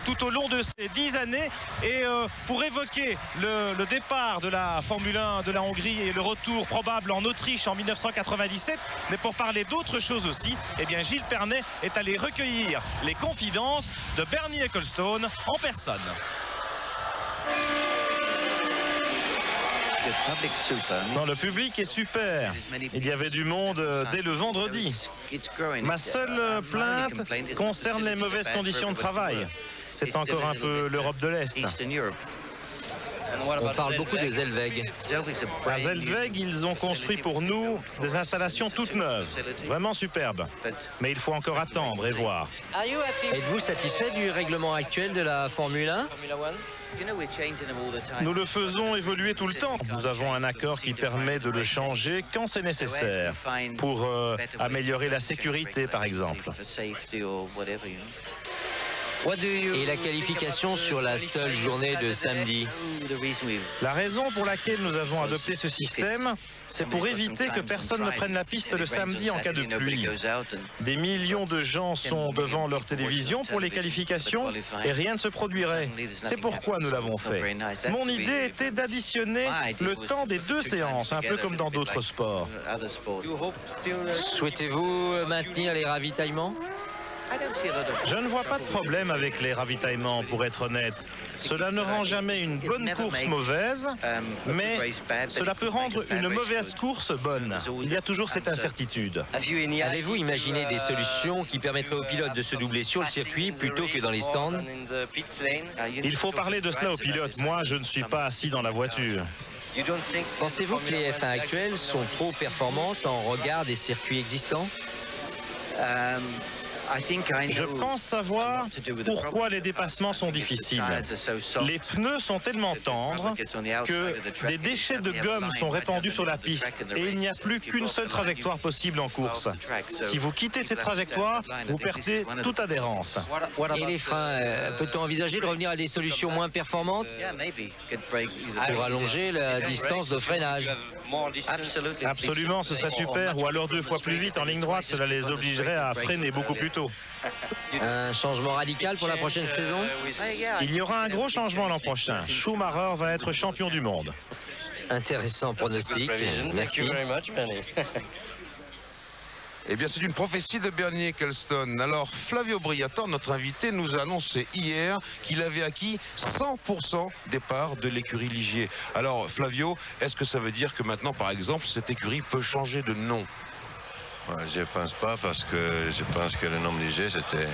tout au long de ces 10 années. Et pour évoquer le départ de la Formule 1 de la Hongrie et le retour probable en Autriche en 1997, mais pour parler d'autres choses aussi, eh bien Gilles Pernet est allé recueillir les confidences de Bernie Ecclestone en personne. Non, le public est super. Il y avait du monde dès le vendredi. Ma seule plainte concerne les mauvaises conditions de travail. C'est encore un peu l'Europe de l'Est. On parle beaucoup de Zellweg. À Zellweg, ils ont construit pour nous des installations toutes neuves, vraiment superbes. Mais il faut encore attendre et voir. Êtes-vous satisfait du règlement actuel de la Formule 1? Nous le faisons évoluer tout le temps. Nous avons un accord qui permet de le changer quand c'est nécessaire, pour améliorer la sécurité, par exemple. Et la qualification sur la seule journée de samedi? La raison pour laquelle nous avons adopté ce système, c'est pour éviter que personne ne prenne la piste le samedi en cas de pluie. Des millions de gens sont devant leur télévision pour les qualifications et rien ne se produirait. C'est pourquoi nous l'avons fait. Mon idée était d'additionner le temps des deux séances, un peu comme dans d'autres sports. Souhaitez-vous maintenir les ravitaillements? Je ne vois pas de problème avec les ravitaillements, pour être honnête. Cela ne rend jamais une bonne course mauvaise, mais cela peut rendre une mauvaise course bonne. Il y a toujours cette incertitude. Avez-vous imaginé des solutions qui permettraient aux pilotes de se doubler sur le circuit plutôt que dans les stands? Il faut parler de cela aux pilotes. Moi, je ne suis pas assis dans la voiture. Pensez-vous que les F1 actuelles sont trop performantes en regard des circuits existants? Je pense savoir pourquoi les dépassements sont difficiles. Les pneus sont tellement tendres que des déchets de gomme sont répandus sur la piste et il n'y a plus qu'une seule trajectoire possible en course. Si vous quittez cette trajectoire, vous perdez toute adhérence. Et les freins, peut-on envisager de revenir à des solutions moins performantes pour allonger la distance de freinage? Absolument, ce serait super. Ou alors 2 fois plus vite en ligne droite, cela les obligerait à freiner beaucoup plus tôt. Un changement radical pour la prochaine saison? Il y aura un gros changement l'an prochain. Schumacher va être champion du monde. Intéressant pronostic. Merci. Eh bien, c'est une prophétie de Bernie Ecclestone. Alors, Flavio Briatore, notre invité, nous a annoncé hier qu'il avait acquis 100% des parts de l'écurie Ligier. Alors, Flavio, est-ce que ça veut dire que maintenant, par exemple, cette écurie peut changer de nom? Je ne pense pas, parce que je pense que le nom Ligier, c'était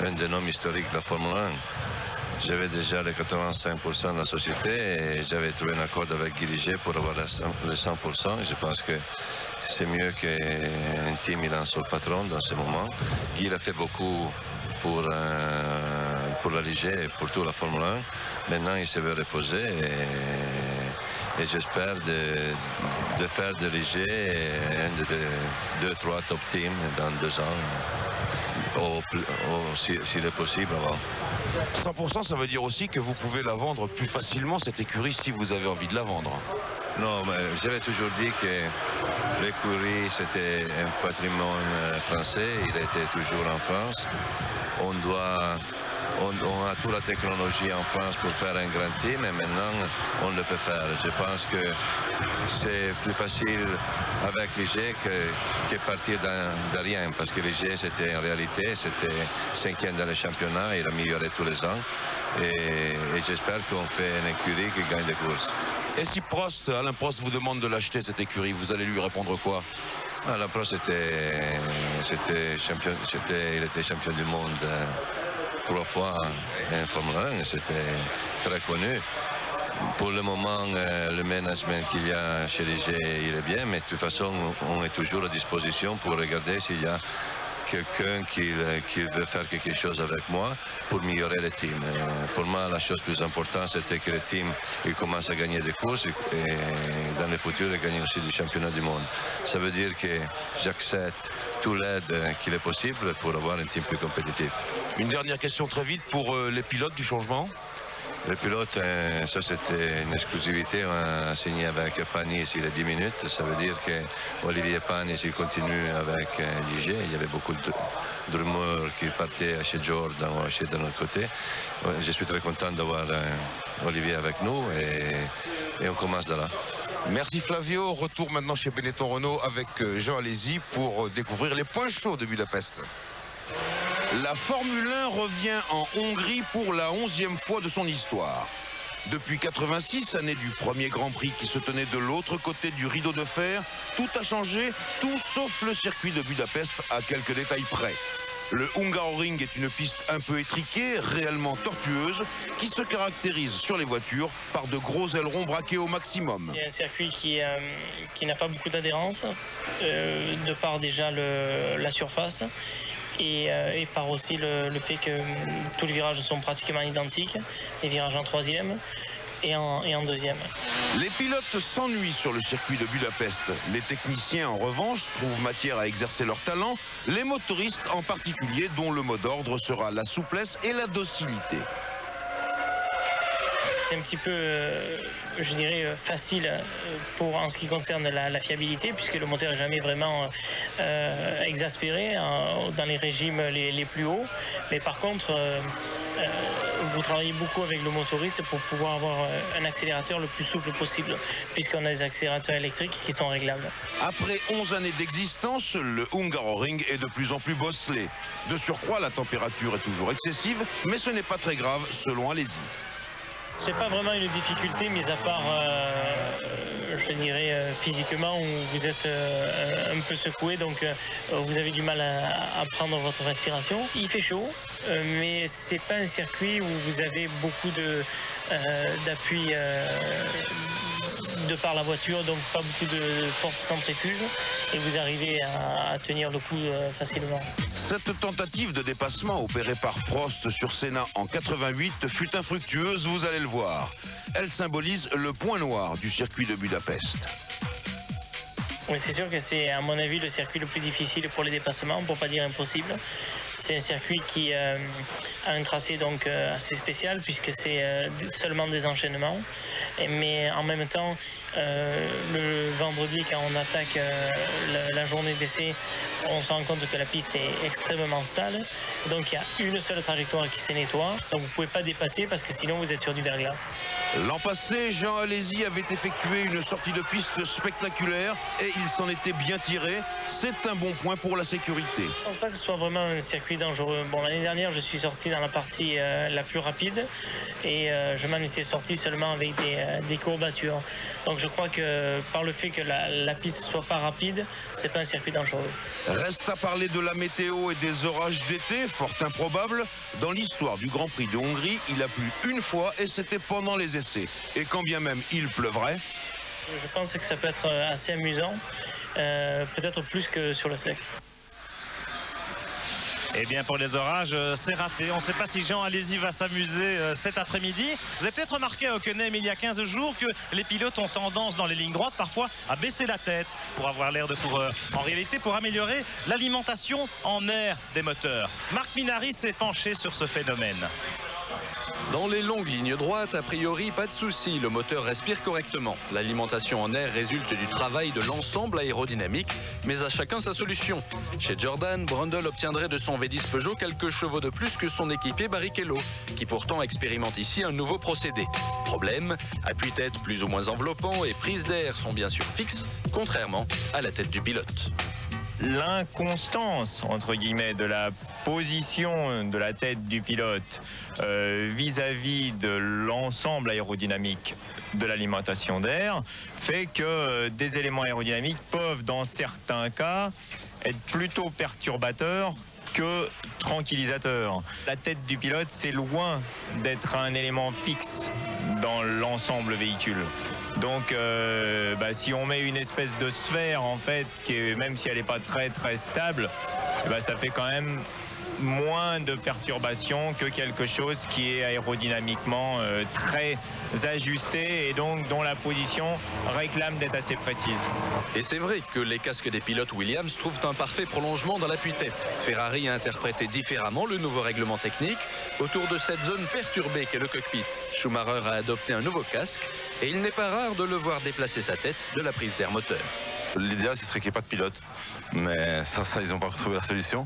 un des noms historiques de la Formule 1. J'avais déjà les 85% de la société et j'avais trouvé un accord avec Guy Ligier pour avoir les 100%. Je pense que c'est mieux qu'un team il lance le patron dans ce moment. Guy a fait beaucoup pour la Ligier et pour toute la Formule 1. Maintenant, il se veut reposer et j'espère de faire de Ligier un des 2-3 top teams dans 2 ans, s'il est possible avant. 100%, ça veut dire aussi que vous pouvez la vendre plus facilement, cette écurie, si vous avez envie de la vendre. Non, mais j'avais toujours dit que l'écurie, c'était un patrimoine français. Il était toujours en France. On a toute la technologie en France pour faire un grand team et maintenant on le peut faire. Je pense que c'est plus facile avec Ligier que partir de rien, parce que Ligier, c'était en réalité, c'était 5e dans le championnat, il a amélioré tous les ans et j'espère qu'on fait une écurie qui gagne des courses. Et si Alain Prost vous demande de l'acheter, cette écurie, vous allez lui répondre quoi? Alain Prost il était champion du monde 3 fois en Formule 1, c'était très connu. Pour le moment, le management qu'il y a chez Ligier, il est bien, mais de toute façon, on est toujours à disposition pour regarder s'il y a quelqu'un qui veut faire quelque chose avec moi pour améliorer le team. Pour moi, la chose plus importante, c'était que le team il commence à gagner des courses et dans le futur, il gagne aussi du championnat du monde. Ça veut dire que j'accepte tout l'aide qu'il est possible pour avoir un team plus compétitif. Une dernière question très vite pour les pilotes du changement. Le pilote, ça c'était une exclusivité. On a signé avec Panis il y a 10 minutes. Ça veut dire qu'Olivier Panis il continue avec Ligier. Il y avait beaucoup de rumeurs qui partaient chez Jordan ou chez de notre côté. Je suis très content d'avoir Olivier avec nous et on commence de là. Merci Flavio. Retour maintenant chez Benetton Renault avec Jean Alesi pour découvrir les points chauds de Budapest. La Formule 1 revient en Hongrie pour la 11e fois de son histoire. Depuis 86, année du premier Grand Prix qui se tenait de l'autre côté du rideau de fer, tout a changé, tout sauf le circuit de Budapest à quelques détails près. Le Hungaroring est une piste un peu étriquée, réellement tortueuse, qui se caractérise sur les voitures par de gros ailerons braqués au maximum. C'est un circuit qui n'a pas beaucoup d'adhérence, de par déjà la surface. Et par aussi le fait que tous les virages sont pratiquement identiques, les virages en troisième et en deuxième. Les pilotes s'ennuient sur le circuit de Budapest. Les techniciens, en revanche, trouvent matière à exercer leur talent, les motoristes en particulier, dont le mot d'ordre sera la souplesse et la docilité. C'est un petit peu, je dirais, facile en ce qui concerne la fiabilité, puisque le moteur n'est jamais vraiment exaspéré dans les régimes les plus hauts. Mais par contre, vous travaillez beaucoup avec le motoriste pour pouvoir avoir un accélérateur le plus souple possible, puisqu'on a des accélérateurs électriques qui sont réglables. Après 11 années d'existence, le Hungaroring est de plus en plus bosselé. De surcroît, la température est toujours excessive, mais ce n'est pas très grave selon Alesi. C'est pas vraiment une difficulté, mis à part, je dirais, physiquement, où vous êtes un peu secoué, donc vous avez du mal à prendre votre respiration. Il fait chaud, mais c'est pas un circuit où vous avez beaucoup d'appui de par la voiture, donc pas beaucoup de force centrifuge, et vous arrivez à tenir le coup facilement. Cette tentative de dépassement opérée par Prost sur Senna en 88 fut infructueuse, vous allez le voir. Elle symbolise le point noir du circuit de Budapest. Oui, c'est sûr que c'est, à mon avis, le circuit le plus difficile pour les dépassements, pour pas dire impossible. C'est un circuit qui a un tracé donc assez spécial, puisque c'est seulement des enchaînements. Mais en même temps, le vendredi, quand on attaque la journée d'essai, on se rend compte que la piste est extrêmement sale. Donc il y a une seule trajectoire qui se nettoie. Donc vous ne pouvez pas dépasser, parce que sinon vous êtes sur du verglas. L'an passé, Jean Alesi avait effectué une sortie de piste spectaculaire et il s'en était bien tiré. C'est un bon point pour la sécurité. Je ne pense pas que ce soit vraiment un circuit dangereux. Bon, l'année dernière, je suis sorti dans la partie la plus rapide et je m'en étais sorti seulement avec des courbatures. Donc je crois que par le fait que la piste soit pas rapide, c'est pas un circuit dangereux. Reste à parler de la météo et des orages d'été, fort improbables. Dans l'histoire du Grand Prix de Hongrie, il a plu une fois et c'était pendant les essais. Et quand bien même il pleuvrait... Je pense que ça peut être assez amusant, peut-être plus que sur le sec. Eh bien, pour les orages, c'est raté. On ne sait pas si Jean Alesi va s'amuser cet après-midi. Vous avez peut-être remarqué à Hockenheim il y a 15 jours que les pilotes ont tendance dans les lignes droites parfois à baisser la tête pour avoir l'air de coureur. En réalité, pour améliorer l'alimentation en air des moteurs. Marc Minardi s'est penché sur ce phénomène. Dans les longues lignes droites, a priori, pas de souci, le moteur respire correctement. L'alimentation en air résulte du travail de l'ensemble aérodynamique, mais à chacun sa solution. Chez Jordan, Brundle obtiendrait de son V10 Peugeot quelques chevaux de plus que son équipier Barrichello, qui pourtant expérimente ici un nouveau procédé. Problème, appui-tête plus ou moins enveloppant et prise d'air sont bien sûr fixes, contrairement à la tête du pilote. L'inconstance, entre guillemets, de la position de la tête du pilote vis-à-vis de l'ensemble aérodynamique de l'alimentation d'air fait que des éléments aérodynamiques peuvent, dans certains cas, être plutôt perturbateurs que tranquillisateurs. La tête du pilote, c'est loin d'être un élément fixe dans l'ensemble véhicule. Donc si on met une espèce de sphère en fait, même si elle n'est pas très stable, ça fait quand même moins de perturbations que quelque chose qui est aérodynamiquement très ajusté et donc dont la position réclame d'être assez précise. Et c'est vrai que les casques des pilotes Williams trouvent un parfait prolongement dans l'appui-tête. Ferrari a interprété différemment le nouveau règlement technique autour de cette zone perturbée qu'est le cockpit. Schumacher a adopté un nouveau casque et il n'est pas rare de le voir déplacer sa tête de la prise d'air moteur. L'idéal, ce serait qu'il n'y ait pas de pilote, mais ça ils n'ont pas trouvé la solution.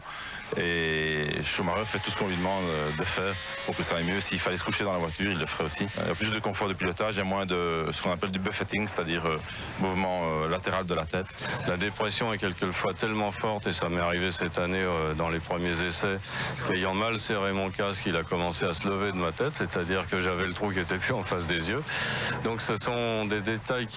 Et Schumacher fait tout ce qu'on lui demande de faire pour que ça aille mieux. S'il fallait se coucher dans la voiture, il le ferait aussi. Il y a plus de confort de pilotage, il y a moins de ce qu'on appelle du buffeting, c'est-à-dire mouvement latéral de la tête. La dépression est quelquefois tellement forte, et ça m'est arrivé cette année dans les premiers essais, qu'ayant mal serré mon casque, il a commencé à se lever de ma tête, c'est-à-dire que j'avais le trou qui était plus en face des yeux. Donc ce sont des détails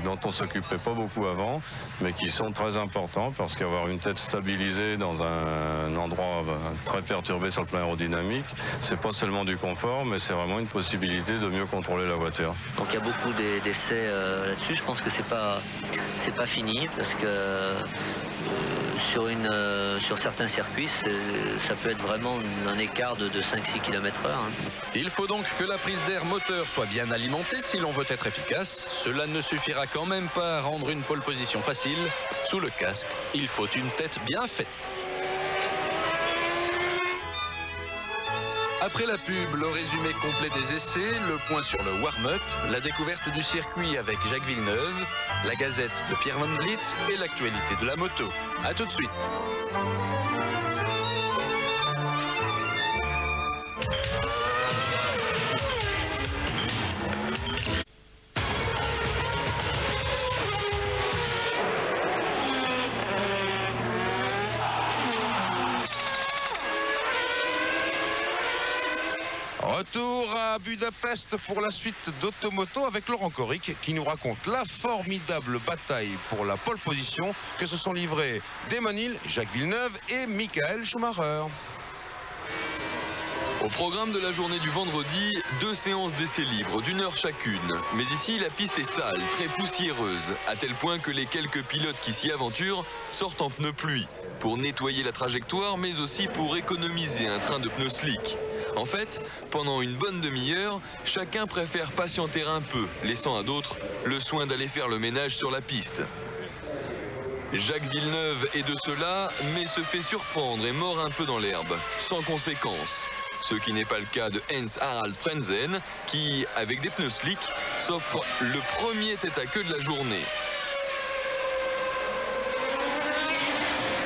dont on ne s'occupait pas beaucoup avant, mais qui sont très importants, parce qu'avoir une tête stabilisée dans un endroit très perturbé sur le plan aérodynamique, c'est pas seulement du confort, mais c'est vraiment une possibilité de mieux contrôler la voiture. Donc il y a beaucoup d'essais là-dessus. Je pense que c'est pas fini, parce que sur certains circuits, ça peut être vraiment un écart de 5-6 km/h. Il faut donc que la prise d'air moteur soit bien alimentée si l'on veut être efficace. Cela ne suffira quand même pas à rendre une pole position facile. Sous le casque, il faut une tête bien faite. Après la pub, le résumé complet des essais, le point sur le warm-up, la découverte du circuit avec Jacques Villeneuve, la gazette de Pierre Van Vliet et l'actualité de la moto. A tout de suite. Retour à Budapest pour la suite d'Automoto avec Laurent Coric qui nous raconte la formidable bataille pour la pole position que se sont livrés Damon Hill, Jacques Villeneuve et Michael Schumacher. Au programme de la journée du vendredi, 2 séances d'essais libres d'1 heure chacune. Mais ici, la piste est sale, très poussiéreuse, à tel point que les quelques pilotes qui s'y aventurent sortent en pneus pluie, pour nettoyer la trajectoire, mais aussi pour économiser un train de pneus slick. En fait, pendant une bonne demi-heure, chacun préfère patienter un peu, laissant à d'autres le soin d'aller faire le ménage sur la piste. Jacques Villeneuve est de ceux-là, mais se fait surprendre et mord un peu dans l'herbe, sans conséquence. Ce qui n'est pas le cas de Heinz-Harald Frentzen, qui, avec des pneus slick, s'offre le premier tête-à-queue de la journée.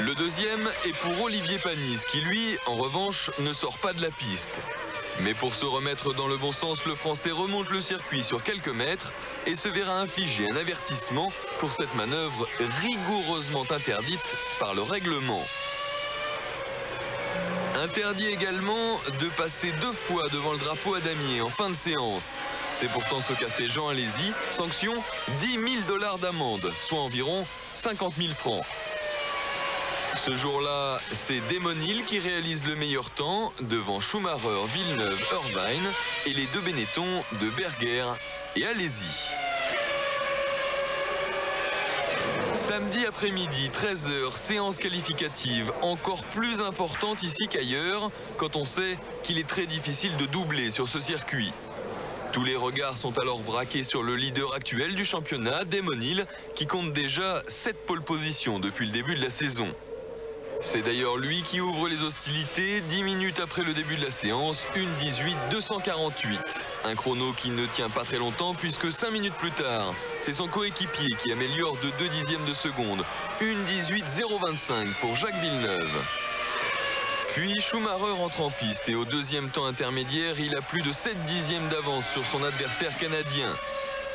Le deuxième est pour Olivier Panis, qui lui, en revanche, ne sort pas de la piste. Mais pour se remettre dans le bon sens, le Français remonte le circuit sur quelques mètres et se verra infliger un avertissement pour cette manœuvre rigoureusement interdite par le règlement. Interdit également de passer 2 fois devant le drapeau à damier en fin de séance. C'est pourtant ce qu'a fait Jean Alesi. Sanction, 10 000 $ d'amende, soit environ 50 000 francs. Ce jour-là, c'est Damon Hill qui réalise le meilleur temps devant Schumacher, Villeneuve, Irvine et les 2 Benetton de Berger et Alesi. Samedi après-midi, 13h, séance qualificative, encore plus importante ici qu'ailleurs, quand on sait qu'il est très difficile de doubler sur ce circuit. Tous les regards sont alors braqués sur le leader actuel du championnat, Damon Hill, qui compte déjà 7 pole positions depuis le début de la saison. C'est d'ailleurs lui qui ouvre les hostilités 10 minutes après le début de la séance, 1:18.248. Un chrono qui ne tient pas très longtemps puisque 5 minutes plus tard, c'est son coéquipier qui améliore de 2 dixièmes de seconde, 1:18.025 pour Jacques Villeneuve. Puis Schumacher entre en piste et au deuxième temps intermédiaire, il a plus de 7 dixièmes d'avance sur son adversaire canadien.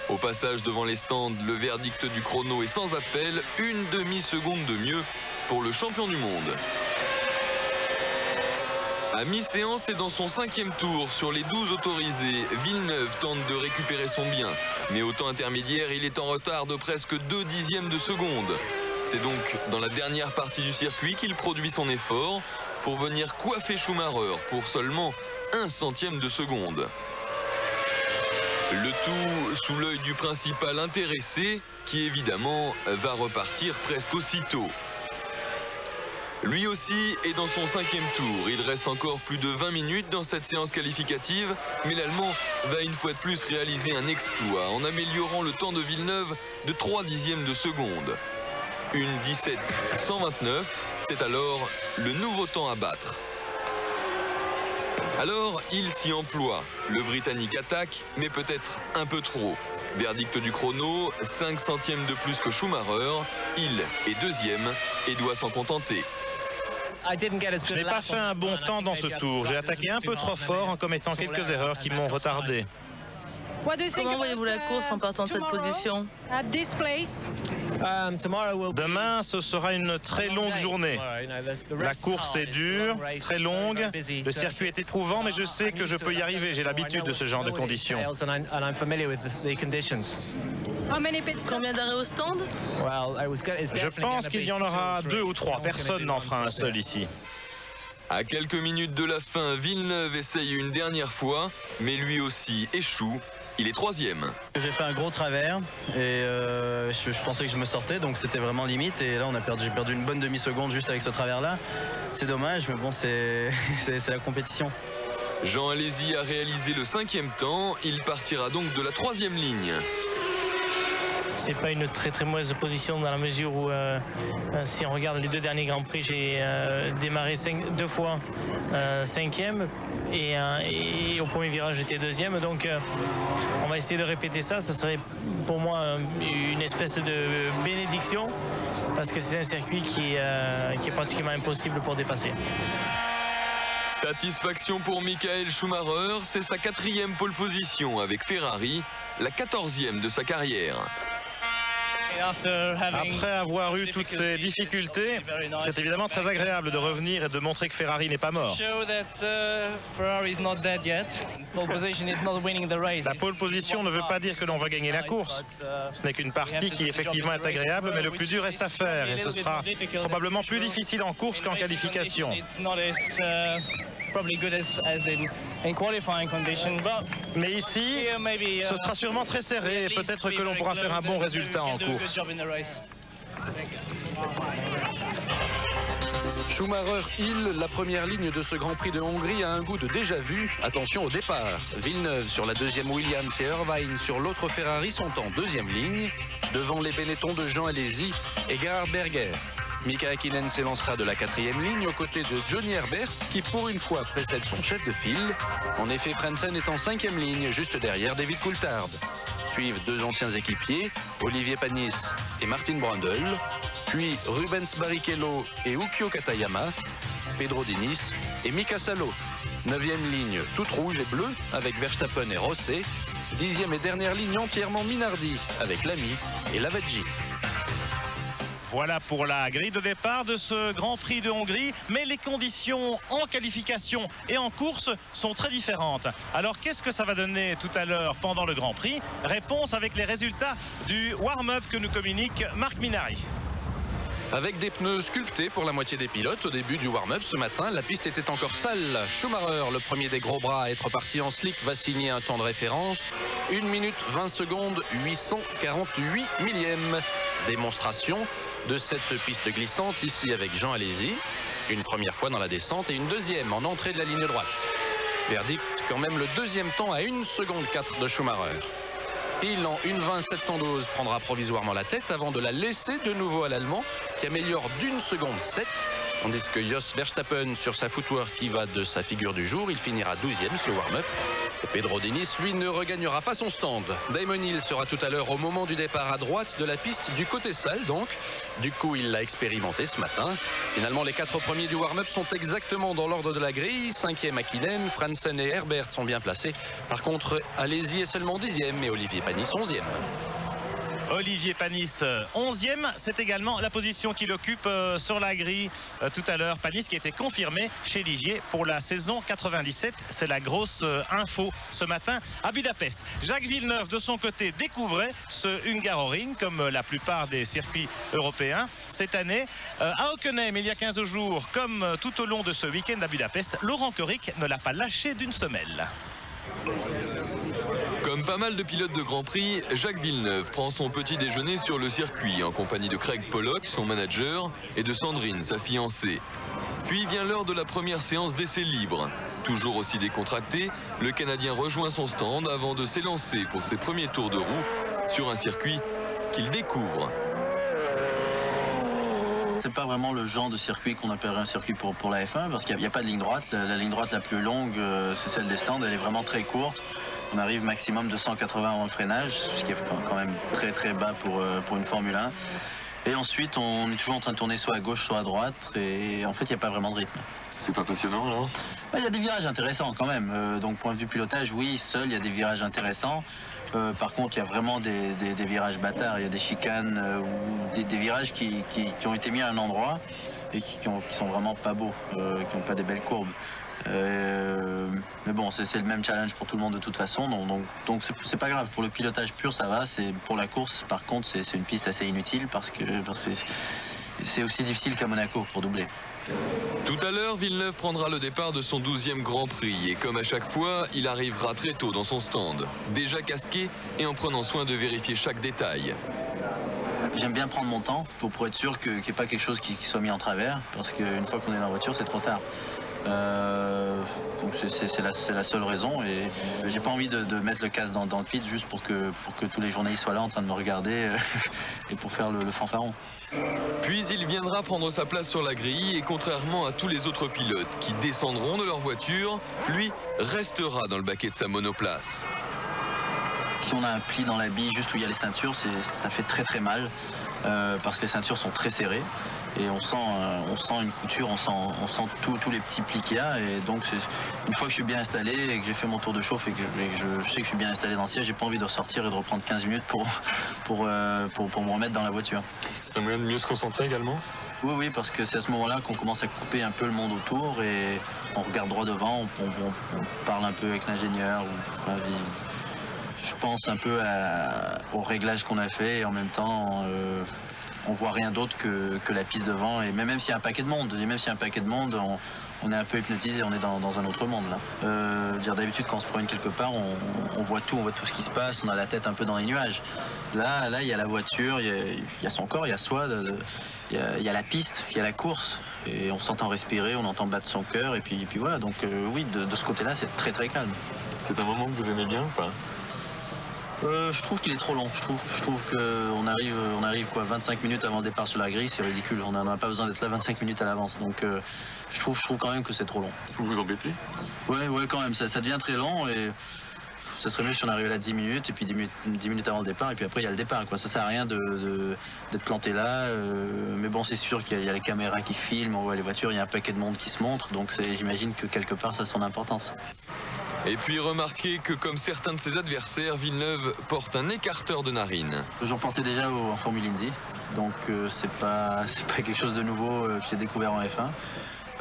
Au passage devant les stands, le verdict du chrono est sans appel, 1 demi-seconde de mieux pour le champion du monde. À mi-séance et dans son 5e tour, sur les 12 autorisés, Villeneuve tente de récupérer son bien. Mais au temps intermédiaire, il est en retard de presque 2 dixièmes de seconde. C'est donc dans la dernière partie du circuit qu'il produit son effort pour venir coiffer Schumacher pour seulement 1 centième de seconde. Le tout sous l'œil du principal intéressé, qui évidemment va repartir presque aussitôt. Lui aussi est dans son 5e tour. Il reste encore plus de 20 minutes dans cette séance qualificative, mais l'Allemand va une fois de plus réaliser un exploit en améliorant le temps de Villeneuve de 3 dixièmes de seconde. Une 17,129, c'est alors le nouveau temps à battre. Alors, il s'y emploie. Le Britannique attaque, mais peut-être un peu trop. Verdict du chrono, 5 centièmes de plus que Schumacher. Il est 2e et doit s'en contenter. Je n'ai pas fait un bon temps dans ce tour. J'ai attaqué un peu trop fort en commettant quelques erreurs qui m'ont retardé. Comment voyez-vous la course en partant de cette position? Demain, ce sera une très longue journée. La course est dure, très longue. Le circuit est éprouvant, mais je sais que je peux y arriver. J'ai l'habitude de ce genre de conditions. Combien d'arrêts au stand? Je pense qu'il y en aura 2 ou 3. Personne n'en fera un seul ici. À quelques minutes de la fin, Villeneuve essaye une dernière fois, mais lui aussi échoue. Il est 3e. J'ai fait un gros travers et je pensais que je me sortais, donc c'était vraiment limite. Et là, j'ai perdu une bonne demi-seconde juste avec ce travers-là. C'est dommage, mais bon, c'est la compétition. Jean Alesi a réalisé le 5e temps. Il partira donc de la 3e ligne. C'est pas une très mauvaise position dans la mesure où si on regarde les 2 derniers Grands Prix, j'ai démarré 2 fois 5e et au premier virage j'étais 2e, donc on va essayer de répéter ça. Ça serait pour moi une espèce de bénédiction parce que c'est un circuit qui est pratiquement impossible pour dépasser. Satisfaction pour Michael Schumacher, c'est sa 4e pole position avec Ferrari, la 14e de sa carrière. Après avoir eu toutes ces difficultés, c'est évidemment très agréable de revenir et de montrer que Ferrari n'est pas mort. La pole position ne veut pas dire que l'on va gagner la course. Ce n'est qu'une partie qui effectivement est agréable, mais le plus dur reste à faire et ce sera probablement plus difficile en course qu'en qualification. Mais ici, ce sera sûrement très serré et peut-être que l'on pourra faire un bon résultat en course. Schumacher-Hill, la première ligne de ce Grand Prix de Hongrie a un goût de déjà-vu. Attention au départ. Villeneuve sur la 2e Williams et Irvine sur l'autre Ferrari sont en 2e ligne, devant les Benetton de Jean Alesi et Gerhard Berger. Mika Häkkinen s'élancera de la 4e ligne aux côtés de Johnny Herbert qui pour une fois précède son chef de file. En effet, Frentzen est en 5e ligne, juste derrière David Coulthard. Suivent 2 anciens équipiers, Olivier Panis et Martin Brundle, puis Rubens Barrichello et Ukyo Katayama, Pedro Diniz et Mika Salo. 9e ligne toute rouge et bleue avec Verstappen et Rosset. 10e et dernière ligne entièrement Minardi avec Lamy et Lavaggi. Voilà pour la grille de départ de ce Grand Prix de Hongrie, mais les conditions en qualification et en course sont très différentes. Alors qu'est-ce que ça va donner tout à l'heure pendant le Grand Prix? Réponse avec les résultats du warm-up que nous communique Marc Minardi. Avec des pneus sculptés pour la moitié des pilotes, au début du warm-up ce matin, la piste était encore sale. Schumacher, le premier des gros bras à être parti en slick, va signer un temps de référence. 1 minute 20 secondes, 848 millièmes. Démonstration de cette piste glissante ici avec Jean Alesi. Une première fois dans la descente et une deuxième en entrée de la ligne droite. Verdict quand même le 2e temps à 1 seconde 4 de Schumacher. Il en 1:20,712 prendra provisoirement la tête avant de la laisser de nouveau à l'Allemand qui améliore d'1 seconde 7. Tandis que Jos Verstappen sur sa footwork qui va de sa figure du jour, il finira 12e ce warm-up. Pedro Diniz, lui, ne regagnera pas son stand. Damon Hill sera tout à l'heure au moment du départ à droite de la piste du côté sale donc. Du coup, il l'a expérimenté ce matin. Finalement, les 4 premiers du warm-up sont exactement dans l'ordre de la grille. 5e Häkkinen, Frentzen et Herbert sont bien placés. Par contre, Alesi est seulement 10e et Olivier Panis 11e. Olivier Panis 11e, c'est également la position qu'il occupe sur la grille tout à l'heure. Panis qui a été confirmé chez Ligier pour la saison 97. C'est la grosse info ce matin à Budapest. Jacques Villeneuve de son côté découvrait ce Hungaroring comme la plupart des circuits européens cette année. À Hockenheim il y a 15 jours, comme tout au long de ce week-end à Budapest, Laurent Korik ne l'a pas lâché d'une semelle. Comme Comme pas mal de pilotes de Grand Prix, Jacques Villeneuve prend son petit déjeuner sur le circuit en compagnie de Craig Pollock, son manager, et de Sandrine, sa fiancée. Puis vient l'heure de la première séance d'essai libre. Toujours aussi décontracté, le Canadien rejoint son stand avant de s'élancer pour ses premiers tours de roue sur un circuit qu'il découvre. C'est pas vraiment le genre de circuit qu'on appellerait un circuit pour la F1 parce qu'il n'y a pas de ligne droite. La ligne droite la plus longue, c'est celle des stands, elle est vraiment très courte. On arrive maximum de 180 avant le freinage, ce qui est quand même très bas pour une Formule 1. Et ensuite, on est toujours en train de tourner soit à gauche, soit à droite. Et en fait, il n'y a pas vraiment de rythme. C'est pas passionnant, alors? Il y a des virages intéressants quand même. Donc, point de vue pilotage, oui, seul, il y a des virages intéressants. Par contre, il y a vraiment des virages bâtards. Il y a des chicanes ou des virages qui ont été mis à un endroit et qui sont vraiment pas beaux, qui n'ont pas des belles courbes. Mais bon, c'est le même challenge pour tout le monde de toute façon, donc c'est pas grave. Pour le pilotage pur, ça va. Pour la course, par contre, c'est une piste assez inutile parce que c'est aussi difficile qu'à Monaco pour doubler. Tout à l'heure, Villeneuve prendra le départ de son 12e Grand Prix et comme à chaque fois, il arrivera très tôt dans son stand, déjà casqué et en prenant soin de vérifier chaque détail. J'aime bien prendre mon temps pour être sûr qu'il n'y ait pas quelque chose qui soit mis en travers, parce qu'une fois qu'on est dans la voiture, c'est trop tard. Donc c'est la seule raison et j'ai pas envie de mettre le casque dans le pit juste pour que tous les journalistes soient là en train de me regarder et pour faire le fanfaron. Puis il viendra prendre sa place sur la grille et contrairement à tous les autres pilotes qui descendront de leur voiture, lui restera dans le baquet de sa monoplace. Si on a un pli dans la bille juste où il y a les ceintures, ça fait très mal parce que les ceintures sont très serrées. Et on sent une couture, on sent tous les petits plis qu'il y a. Et donc, une fois que je suis bien installé et que j'ai fait mon tour de chauffe et que je sais que je suis bien installé dans le siège, j'ai pas envie de ressortir et de reprendre 15 minutes pour me remettre dans la voiture. C'est un moyen de mieux se concentrer également? Oui, parce que c'est à ce moment-là qu'on commence à couper un peu le monde autour et on regarde droit devant, on parle un peu avec l'ingénieur. Enfin, je pense un peu au réglage qu'on a fait et en même temps... on voit rien d'autre que la piste devant et même s'il y a un paquet de monde, on est un peu hypnotisé, on est dans un autre monde là. D'habitude quand on se promène quelque part, on voit tout ce qui se passe, on a la tête un peu dans les nuages. Là il y a la voiture, il y a son corps, il y a soi, il y a la piste, il y a la course et on s'entend respirer, on entend battre son cœur et puis voilà. Donc oui, de ce côté-là, c'est très calme. C'est un moment que vous aimez bien ou pas? Je trouve qu'il est trop long. Je trouve qu'on arrive 25 minutes avant le départ sur la grille, c'est ridicule. On n'a pas besoin d'être là 25 minutes à l'avance. Donc je trouve quand même que c'est trop long. Vous vous embêtez? Ouais, quand même. Ça devient très long et ça serait mieux si on arrivait là 10 minutes et puis 10 minutes avant le départ et puis après il y a le départ. Ça sert à rien d'être planté là. Mais bon, c'est sûr qu'il y a les caméras qui filment, on voit les voitures, il y a un paquet de monde qui se montre. Donc j'imagine que quelque part ça a son importance. Et puis remarquez que comme certains de ses adversaires, Villeneuve porte un écarteur de narine. J'en portais déjà en Formule Indy, donc c'est pas quelque chose de nouveau que j'ai découvert en F1.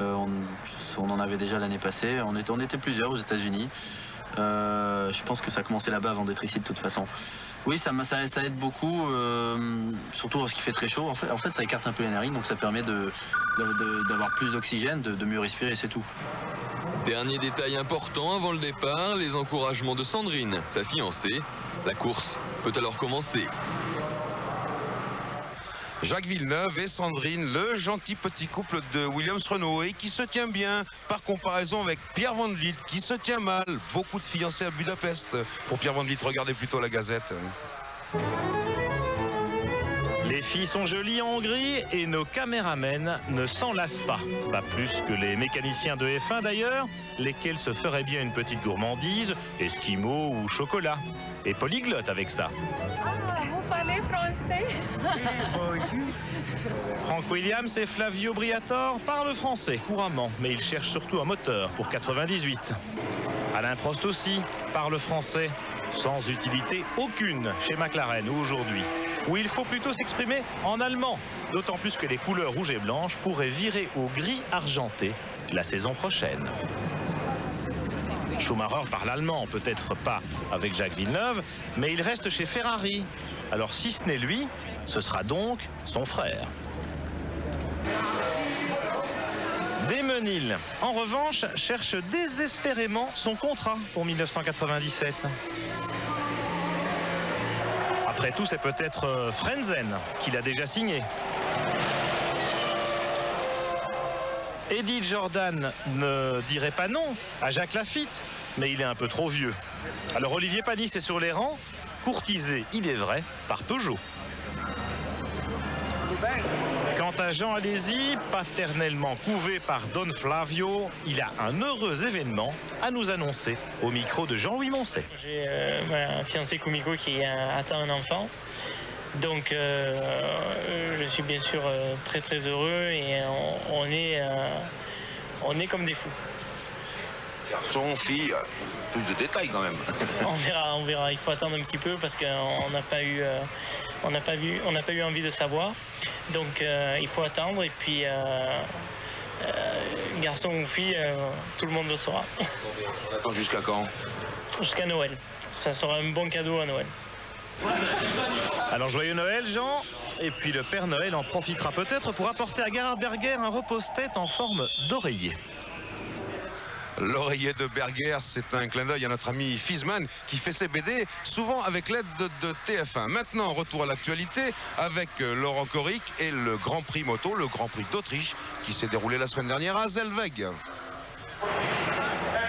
On en avait déjà l'année passée, on était plusieurs aux États-Unis. Je pense que ça a commencé là-bas avant d'être ici de toute façon. Oui, ça aide beaucoup, surtout lorsqu'il fait très chaud. En fait, ça écarte un peu les narines, donc ça permet d'avoir plus d'oxygène, de mieux respirer, c'est tout. Dernier détail important avant le départ, les encouragements de Sandrine, sa fiancée. La course peut alors commencer. Jacques Villeneuve et Sandrine, le gentil petit couple de Williams-Renault et qui se tient bien par comparaison avec Pierre Van Vliet qui se tient mal. Beaucoup de fiancés à Budapest pour Pierre Van Vliet. Regardez plutôt la Gazette. Les filles sont jolies en Hongrie et nos caméramens ne s'en lassent pas. Pas plus que les mécaniciens de F1 d'ailleurs, lesquels se feraient bien une petite gourmandise, esquimaux ou chocolat. Et polyglotte avec ça. Vous parlez français? Frank Williams et Flavio Briatore parlent français couramment, mais ils cherchent surtout un moteur pour 98. Alain Prost aussi parle français, sans utilité aucune chez McLaren aujourd'hui, où il faut plutôt s'exprimer en allemand, d'autant plus que les couleurs rouge et blanche pourraient virer au gris argenté la saison prochaine. Schumacher parle allemand, peut-être pas avec Jacques Villeneuve, mais il reste chez Ferrari. Alors si ce n'est lui, ce sera donc son frère. Damon Hill, en revanche, cherche désespérément son contrat pour 1997. Après tout, c'est peut-être Frenzen qui l'a déjà signé. Eddie Jordan ne dirait pas non à Jacques Lafitte, mais il est un peu trop vieux. Alors Olivier Panis est sur les rangs, courtisé, il est vrai, par Peugeot. Quant à Jean Alesi, paternellement couvé par Don Flavio, il a un heureux événement à nous annoncer au micro de Jean-Louis Moncet. J'ai ma fiancée Kumiko qui attend un enfant. Donc je suis bien sûr très très heureux et on est comme des fous. Garçon, fille, plus de détails quand même. On verra. Il faut attendre un petit peu parce qu'on n'a pas eu envie de savoir. Donc il faut attendre et puis garçon ou fille, tout le monde le saura. On attend jusqu'à quand? Jusqu'à Noël. Ça sera un bon cadeau à Noël. Alors joyeux Noël Jean, et puis le Père Noël en profitera peut-être pour apporter à Gerhard Berger un repose-tête en forme d'oreiller. L'oreiller de Berger, c'est un clin d'œil à notre ami Fiesmann qui fait ses BD souvent avec l'aide de TF1. Maintenant, retour à l'actualité avec Laurent Coric et le Grand Prix moto, le Grand Prix d'Autriche qui s'est déroulé la semaine dernière à Zellweg.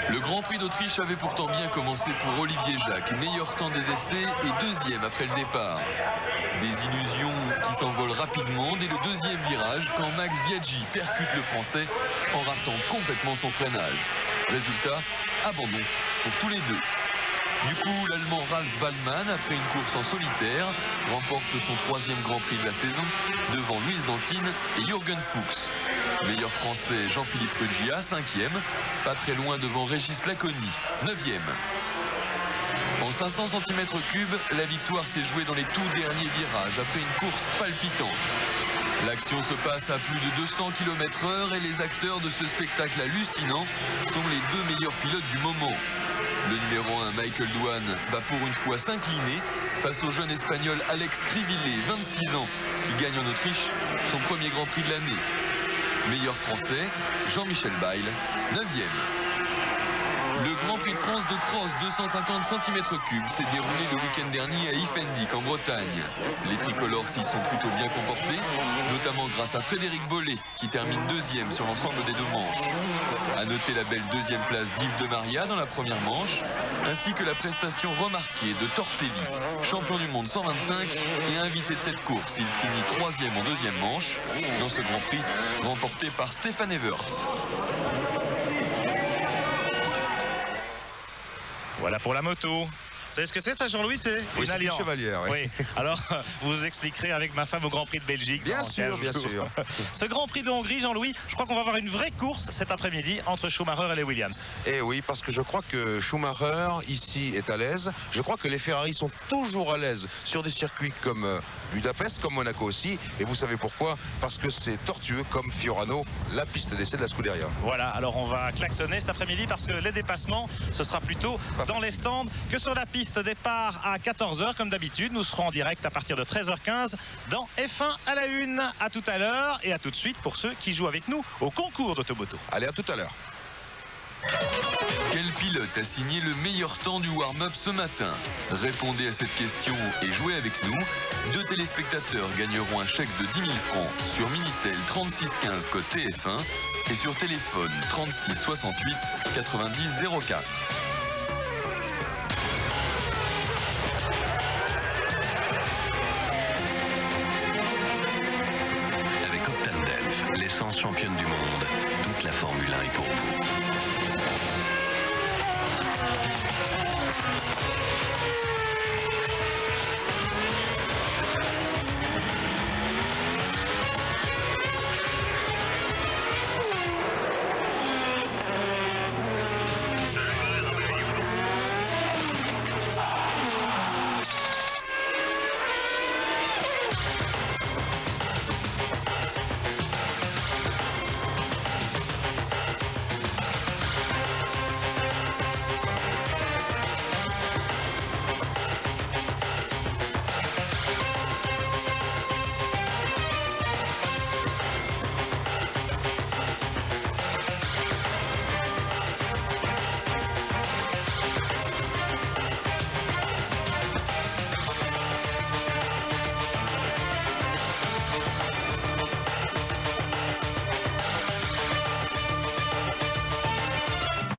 Le Grand Prix d'Autriche avait pourtant bien commencé pour Olivier Jacques, meilleur temps des essais et deuxième après le départ. Des illusions qui s'envolent rapidement dès le deuxième virage quand Max Biaggi percute le Français en ratant complètement son freinage. Résultat, abandon pour tous les deux. Du coup, l'Allemand Ralf Wallmann, après une course en solitaire, remporte son troisième Grand Prix de la saison devant Louise Dantine et Jürgen Fuchs. Meilleur Français Jean-Philippe Ruggia, 5e, pas très loin devant Régis Laconi, 9e. En 500 cm3, la victoire s'est jouée dans les tout derniers virages après une course palpitante. L'action se passe à plus de 200 km/h et les acteurs de ce spectacle hallucinant sont les deux meilleurs pilotes du moment. Le numéro 1, Michael Douane, va pour une fois s'incliner face au jeune espagnol Alex Crivillé, 26 ans, qui gagne en Autriche son premier Grand Prix de l'année. Meilleur français, Jean-Michel Bayle, 9e. Le Grand Prix de France de cross 250 cm3 s'est déroulé le week-end dernier à Iffendic en Bretagne. Les tricolores s'y sont plutôt bien comportés, notamment grâce à Frédéric Bollet qui termine deuxième sur l'ensemble des deux manches. A noter la belle deuxième place d'Yves de Maria dans la première manche, ainsi que la prestation remarquée de Tortelli, champion du monde 125 et invité de cette course. Il finit troisième en deuxième manche dans ce Grand Prix remporté par Stefan Everts. Voilà pour la moto. Vous savez ce que c'est ça, Jean-Louis? C'est oui, une alliance. Chevalière, oui. Alors, vous expliquerez avec ma femme au Grand Prix de Belgique. Bien sûr, bien sûr. Ce Grand Prix de Hongrie, Jean-Louis, je crois qu'on va avoir une vraie course cet après-midi entre Schumacher et les Williams. Et oui, parce que je crois que Schumacher, ici, est à l'aise. Je crois que les Ferrari sont toujours à l'aise sur des circuits comme Budapest, comme Monaco aussi. Et vous savez pourquoi? Parce que c'est tortueux comme Fiorano, la piste d'essai de la Scuderia. Voilà, alors on va klaxonner cet après-midi parce que les dépassements, ce sera plutôt dans les stands que sur la piste. Départ à 14h comme d'habitude. Nous serons en direct à partir de 13h15 dans F1 à la une. À tout à l'heure et à tout de suite pour ceux qui jouent avec nous au concours d'Automoto. Allez, à tout à l'heure. Quel pilote a signé le meilleur temps du warm-up ce matin? Répondez à cette question et jouez avec nous. 2 téléspectateurs gagneront un chèque de 10 000 francs sur Minitel 3615 code TF1 et sur téléphone 36 68 90 04. Avec Optane Delphes, l'essence championne du monde, toute la Formule 1 est pour vous.